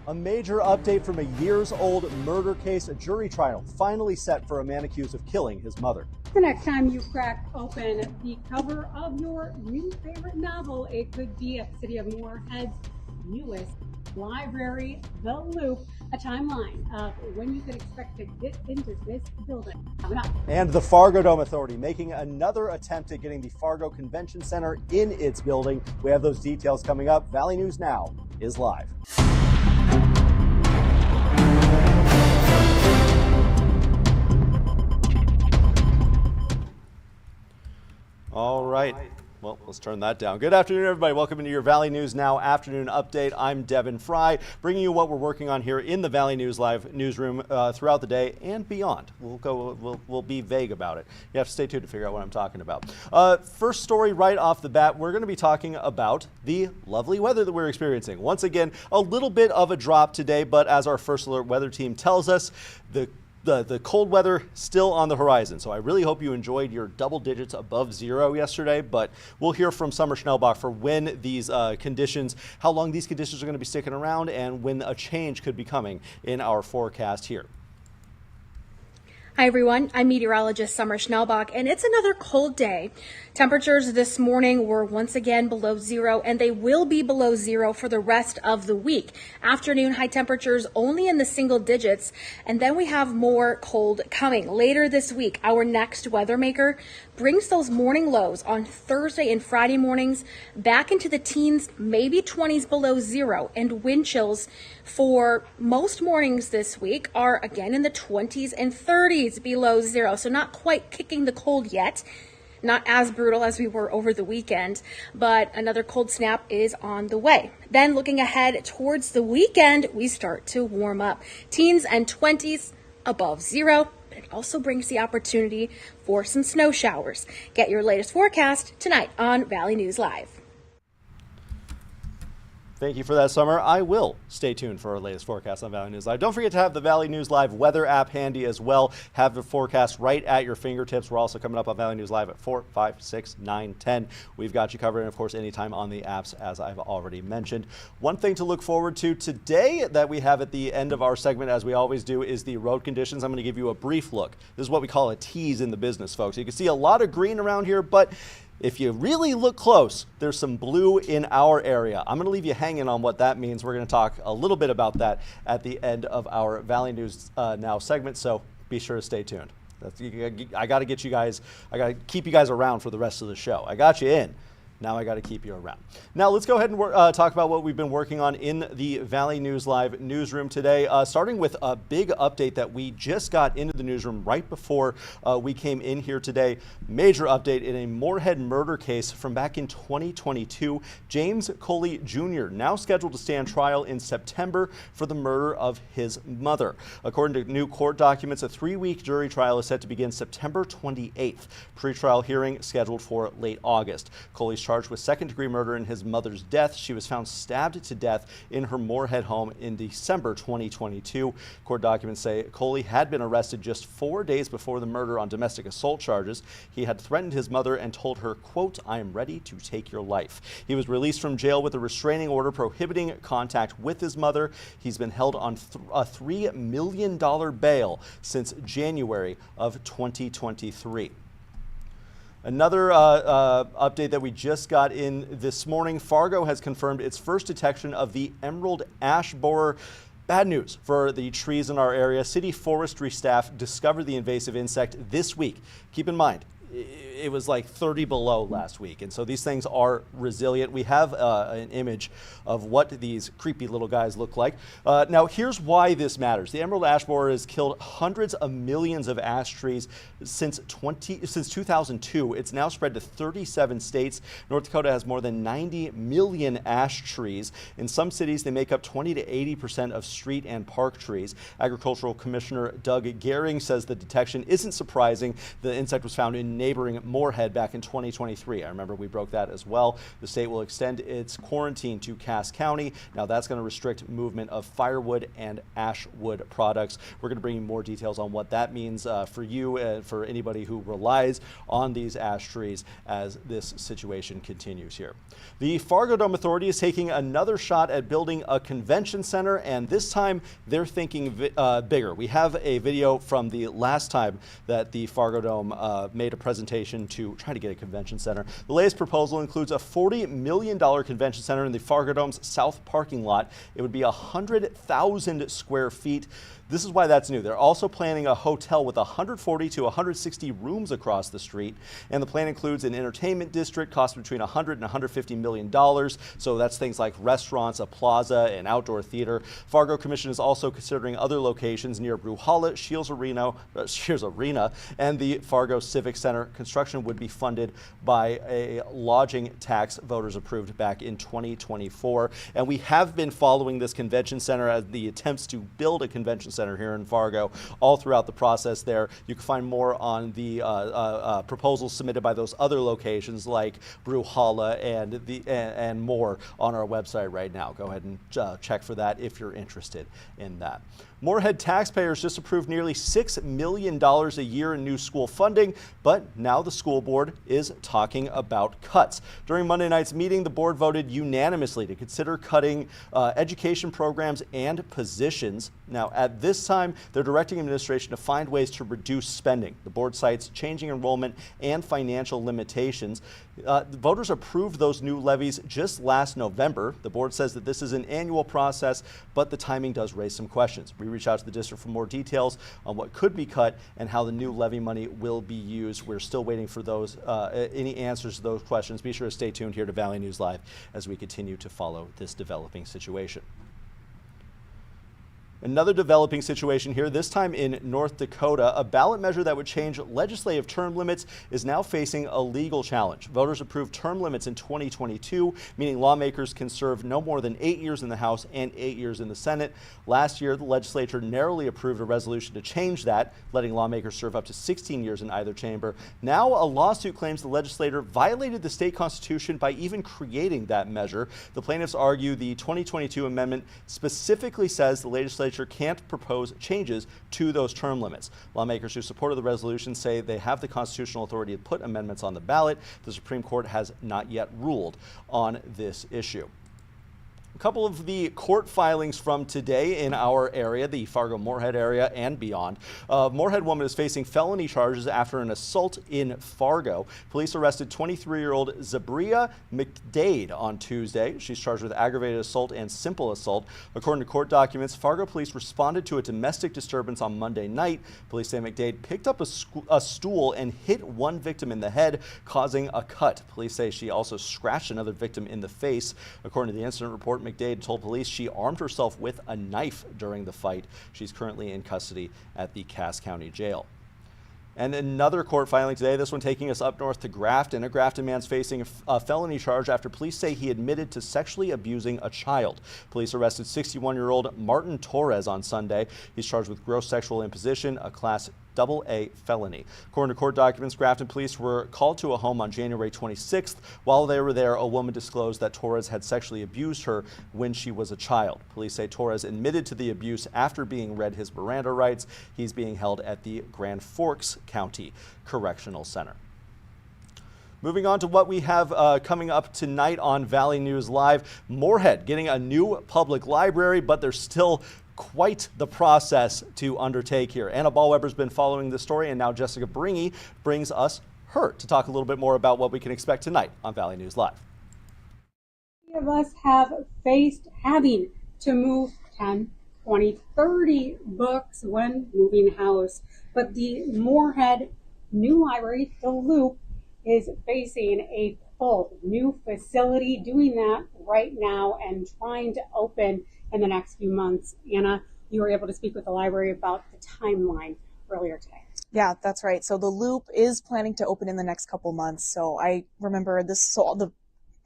A major update from a years-old murder case. A jury trial finally set for a man accused of killing his mother. The next time you crack open the cover of your new favorite novel, it could be at City of Moorhead's newest library, The Loop, a timeline of when you can expect to get into this building. Coming up. And the Fargodome Authority making another attempt at getting the Fargo Convention Center in its building. We have those details coming up. Valley News Now is live. All right. Well, let's turn that down. Good afternoon, everybody. Welcome into your Valley News Now afternoon update. I'm Devin Fry, bringing you what we're working on here in the Valley News Live newsroom throughout the day and beyond. We'll be vague about it. You have to stay tuned to figure out what I'm talking about. First story right off the bat, we're going to be talking about the lovely weather that we're experiencing. Once again, a little bit of a drop today, but as our First Alert weather team tells us, the cold weather still on the horizon. So I really hope you enjoyed your double digits above zero yesterday, but we'll hear from Summer Schnellbach for when these conditions, how long these conditions are going to be sticking around and when a change could be coming in our forecast here. Hi everyone, I'm meteorologist Summer Schnellbach, and it's another cold day. Temperatures this morning were once again below zero, and they will be below zero for the rest of the week. Afternoon high temperatures only in the single digits, and then we have more cold coming. Later this week, our next weather maker brings those morning lows on Thursday and Friday mornings back into the teens, maybe 20s below zero, and wind chills for most mornings this week are again in the 20s and 30s below zero. So not quite kicking the cold yet. Not as brutal as we were over the weekend, but another cold snap is on the way. Then looking ahead towards the weekend, we start to warm up. Teens and 20s above zero, but it also brings the opportunity for some snow showers. Get your latest forecast tonight on Valley News Live. Thank you for that, Summer. I will stay tuned for our latest forecast on Valley News Live. Don't forget to have the Valley News Live weather app handy as well. Have the forecast right at your fingertips. We're also coming up on Valley News Live at 4, 5, 6, 9, 10. We've got you covered, and of course, anytime on the apps, as I've already mentioned. One thing to look forward to today that we have at the end of our segment, as we always do, is the road conditions. I'm going to give you a brief look. This is what we call a tease in the business, folks. You can see a lot of green around here, but if you really look close, there's some blue in our area. I'm going to leave you hanging on what that means. We're going to talk a little bit about that at the end of our Valley News Now segment, so be sure to stay tuned. I got to get you guys, I got to keep you guys around for the rest of the show. I got you in. Now I got to keep you around. Now let's go ahead and talk about what we've been working on in the Valley News Live newsroom today, starting with a big update that we just got into the newsroom right before we came in here today. Major update in a Moorhead murder case from back in 2022. James Coley Jr. now scheduled to stand trial in September for the murder of his mother. According to new court documents, a 3-week jury trial is set to begin September 28th. Pre-trial hearing scheduled for late August. Coley's charged with second-degree murder in his mother's death. She was found stabbed to death in her Moorhead home in December 2022. Court documents say Coley had been arrested just 4 days before the murder on domestic assault charges. He had threatened his mother and told her, quote, "I am ready to take your life." He was released from jail with a restraining order prohibiting contact with his mother. He's been held on a $3 million bail since January of 2023. Another update that we just got in this morning, Fargo has confirmed its first detection of the emerald ash borer. Bad news for the trees in our area. City forestry staff discovered the invasive insect this week. Keep in mind, it was like 30 below last week, and so these things are resilient. We have an image of what these creepy little guys look like. Now, here's why this matters. The emerald ash borer has killed hundreds of millions of ash trees since 2002. It's now spread to 37 states. North Dakota has more than 90 million ash trees. In some cities, they make up 20 to 80% of street and park trees. Agricultural Commissioner Doug Gehring says the detection isn't surprising. The insect was found in neighboring Moorhead back in 2023. I remember we broke that as well. The state will extend its quarantine to Cass County. Now that's going to restrict movement of firewood and ash wood products. We're going to bring you more details on what that means for you and for anybody who relies on these ash trees as this situation continues here. The Fargodome Authority is taking another shot at building a convention center, and this time they're thinking bigger. We have a video from the last time that the Fargodome made a presentation to try to get a convention center. The latest proposal includes a $40 million convention center in the Fargodome's south parking lot. It would be 100,000 square feet. This is why that's new. They're also planning a hotel with 140 to 160 rooms across the street. And the plan includes an entertainment district, cost between $100 and $150 million. So that's things like restaurants, a plaza, and outdoor theater. Fargo Commission is also considering other locations near Bruhala, Shields Arena, and the Fargo Civic Center. Construction would be funded by a lodging tax voters approved back in 2024. And we have been following this convention center as the attempts to build a convention center here in Fargo all throughout the process there. You can find more on the proposals submitted by those other locations like Bruhala and more on our website right now. Go ahead and check for that if you're interested in that. Moorhead taxpayers just approved nearly $6 million a year in new school funding, but now the school board is talking about cuts. During Monday night's meeting, the board voted unanimously to consider cutting education programs and positions. Now, at this time, they're directing administration to find ways to reduce spending. The board cites changing enrollment and financial limitations. The voters approved those new levies just last November. The board says that this is an annual process, but the timing does raise some questions. We reached out to the district for more details on what could be cut and how the new levy money will be used. We're still waiting for those any answers to those questions. Be sure to stay tuned here to Valley News Live as we continue to follow this developing situation. Another developing situation here, this time in North Dakota. A ballot measure that would change legislative term limits is now facing a legal challenge. Voters approved term limits in 2022, meaning lawmakers can serve no more than 8 years in the House and 8 years in the Senate. Last year, the legislature narrowly approved a resolution to change that, letting lawmakers serve up to 16 years in either chamber. Now, a lawsuit claims the legislator violated the state constitution by even creating that measure. The plaintiffs argue the 2022 amendment specifically says the legislature can't propose changes to those term limits. Lawmakers who supported the resolution say they have the constitutional authority to put amendments on the ballot. The Supreme Court has not yet ruled on this issue. A couple of the court filings from today in our area, the Fargo-Moorhead area and beyond. A Moorhead woman is facing felony charges after an assault in Fargo. Police arrested 23-year-old Zabria McDade on Tuesday. She's charged with aggravated assault and simple assault. According to court documents, Fargo police responded to a domestic disturbance on Monday night. Police say McDade picked up a stool and hit one victim in the head, causing a cut. Police say she also scratched another victim in the face. According to the incident report, McDade told police she armed herself with a knife during the fight. She's currently in custody at the Cass County Jail. And another court filing today, this one taking us up north to Grafton. A Grafton man's facing a felony charge after police say he admitted to sexually abusing a child. Police arrested 61-year-old Martin Torres on Sunday. He's charged with gross sexual imposition, a Class AA felony. According to court documents, Grafton police were called to a home on January 26th. While they were there, a woman disclosed that Torres had sexually abused her when she was a child. Police say Torres admitted to the abuse after being read his Miranda rights. He's being held at the Grand Forks County Correctional Center. Moving on to what we have coming up tonight on Valley News Live. Moorhead getting a new public library, but there's still quite the process to undertake here. Anna Ballweber's been following this story, and now Jessica Bringy brings us her to talk a little bit more about what we can expect tonight on Valley News Live. Many of us have faced having to move 10, 20, 30 books when moving house, but the Moorhead new library, the Loop, is facing a full new facility, doing that right now and trying to open in the next few months. Anna, you were able to speak with the library about the timeline earlier today. Yeah, that's right. So the Loop is planning to open in the next couple months. So I remember this, so the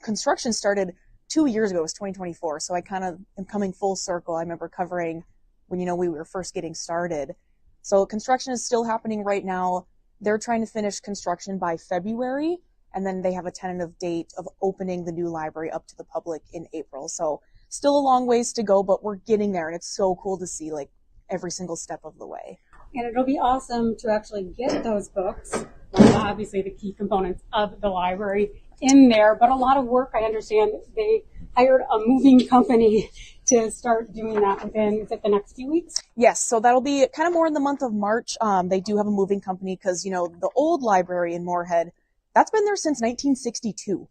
construction started 2 years ago, it was 2024. So I kind of am coming full circle. I remember covering when, we were first getting started. So construction is still happening right now. They're trying to finish construction by February, and then they have a tentative date of opening the new library up to the public in April. So still a long ways to go, but we're getting there, and it's so cool to see like every single step of the way. And it'll be awesome to actually get those books, obviously the key components of the library in there, but a lot of work. I understand they hired a moving company to start doing that within, is it the next few weeks? Yes, so that'll be kind of more in the month of March. They do have a moving company because, you know, the old library in Moorhead, that's been there since 1962.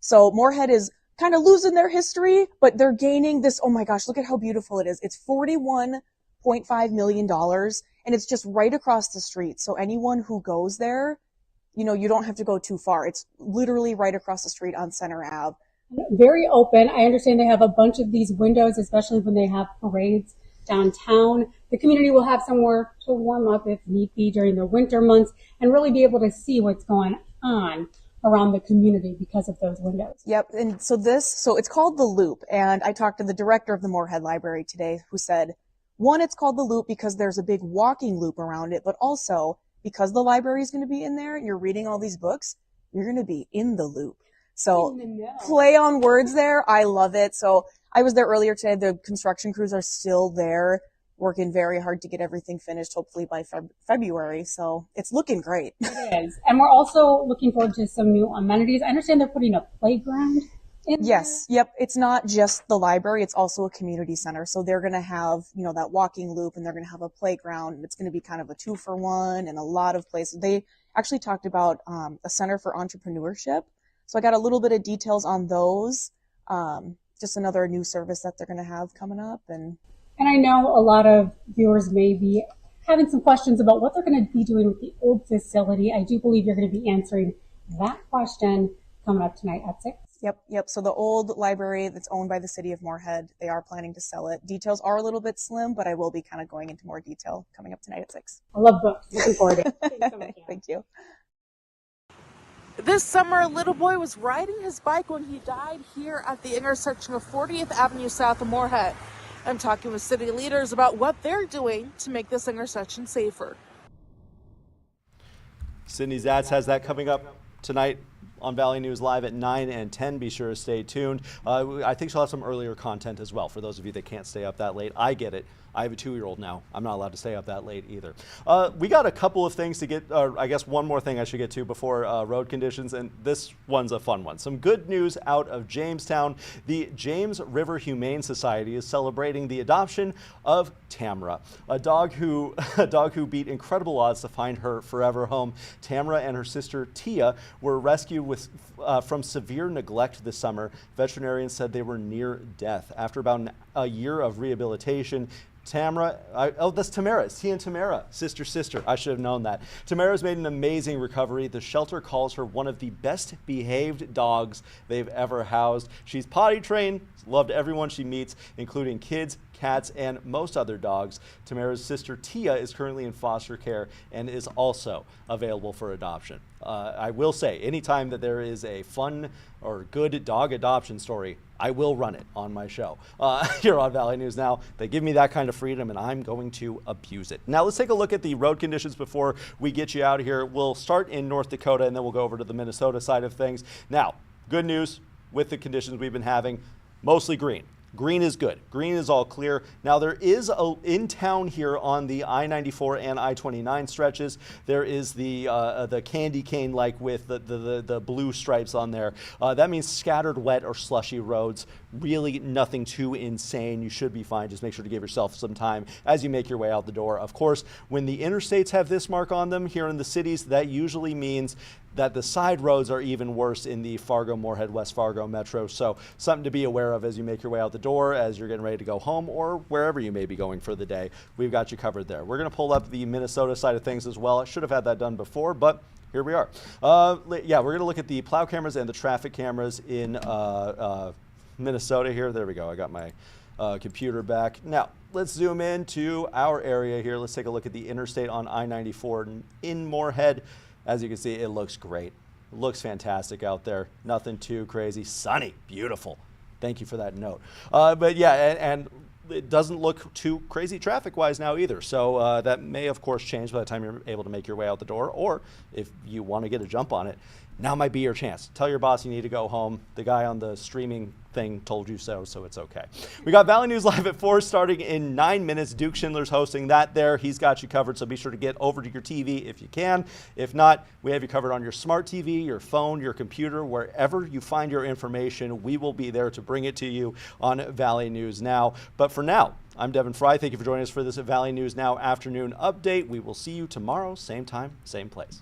So Moorhead is kind of losing their history, but they're gaining this, oh my gosh, look at how beautiful it is. It's $41.5 million, and it's just right across the street. So anyone who goes there, you know, you don't have to go too far. It's literally right across the street on Center Ave. Very open. I understand they have a bunch of these windows, especially when they have parades downtown. The community will have somewhere to warm up if need be during the winter months and really be able to see what's going on around the community because of those windows. Yep. And so it's called the Loop. And I talked to the director of the Moorhead Library today who said, one, it's called the Loop because there's a big walking loop around it, but also because the library is going to be in there, you're reading all these books, you're going to be in the loop. So play on words there. I love it. So I was there earlier today. The construction crews are still there working very hard to get everything finished, hopefully by February. So it's looking great. It is. And we're also looking forward to some new amenities. I understand they're putting a playground in Yes. there. Yep. It's not just the library. It's also a community center. So they're going to have, you know, that walking loop, and they're going to have a playground, and it's going to be kind of a 2-for-1 and a lot of places. They actually talked about a center for entrepreneurship. So I got a little bit of details on those. Just another new service that they're going to have coming up. And I know a lot of viewers may be having some questions about what they're going to be doing with the old facility. I do believe you're going to be answering that question coming up tonight at 6. Yep. So the old library that's owned by the city of Moorhead, they are planning to sell it. Details are a little bit slim, but I will be kind of going into more detail coming up tonight at 6. I love books. Looking forward to it. Thank you so much, Anna. Thank you. This summer, a little boy was riding his bike when he died here at the intersection of 40th Avenue south of Moorhead. I'm talking with city leaders about what they're doing to make this intersection safer. Sydney Zatz has that coming up tonight on Valley News Live at 9 and 10. Be sure to stay tuned. I think she'll have some earlier content as well for those of you that can't stay up that late. I get it. I have a 2-year-old now. I'm not allowed to stay up that late either. We got a couple of things to get, I guess one more thing I should get to before road conditions, and this one's a fun one. Some good news out of Jamestown. The James River Humane Society is celebrating the adoption of Tamra, a dog who beat incredible odds to find her forever home. Tamra and her sister Tia were rescued from severe neglect this summer. Veterinarians said they were near death. After about a year of rehabilitation, Tamra, that's Tamara. It's Tia and Tamara, sister. I should have known that. Tamara's made an amazing recovery. The shelter calls her one of the best behaved dogs they've ever housed. She's potty trained, loved everyone she meets, including kids, cats, and most other dogs. Tamara's sister Tia is currently in foster care and is also available for adoption. I will say, anytime that there is a fun or good dog adoption story, I will run it on my show here on Valley News Now. They give me that kind of freedom, and I'm going to abuse it. Now let's take a look at the road conditions before we get you out of here. We'll start in North Dakota, and then we'll go over to the Minnesota side of things. Now, good news with the conditions we've been having, mostly green. Green is good. Green is all clear. Now there is in town here on the I-94 and I-29 stretches, there is the candy cane like with the blue stripes on there. That means scattered wet or slushy roads. Really nothing too insane. You should be fine. Just make sure to give yourself some time as you make your way out the door. Of course, when the interstates have this mark on them here in the cities, that usually means that the side roads are even worse in the Fargo, Moorhead, West Fargo metro. So something to be aware of as you make your way out the door, as you're getting ready to go home or wherever you may be going for the day. We've got you covered there. We're going to pull up the Minnesota side of things as well. I should have had that done before, but here we are. Yeah, we're going to look at the plow cameras and the traffic cameras in Minnesota here. There we go. I got my computer back. Now, let's zoom in to our area here. Let's take a look at the interstate on I-94 in Moorhead. As you can see, it looks great. It looks fantastic out there. Nothing too crazy. Sunny, beautiful. Thank you for that note. But yeah, and it doesn't look too crazy traffic-wise now either. So that may, of course, change by the time you're able to make your way out the door. Or if you want to get a jump on it, now might be your chance. Tell your boss you need to go home. The guy on the streaming thing told you so it's okay. We got Valley News Live at 4 starting in 9 minutes. Duke Schindler's hosting that there. He's got you covered, so be sure to get over to your TV if you can. If not, we have you covered on your smart TV, your phone, your computer, wherever you find your information. We will be there to bring it to you on Valley News Now. But for now, I'm Devin Fry. Thank you for joining us for this Valley News Now afternoon update. We will see you tomorrow, same time, same place.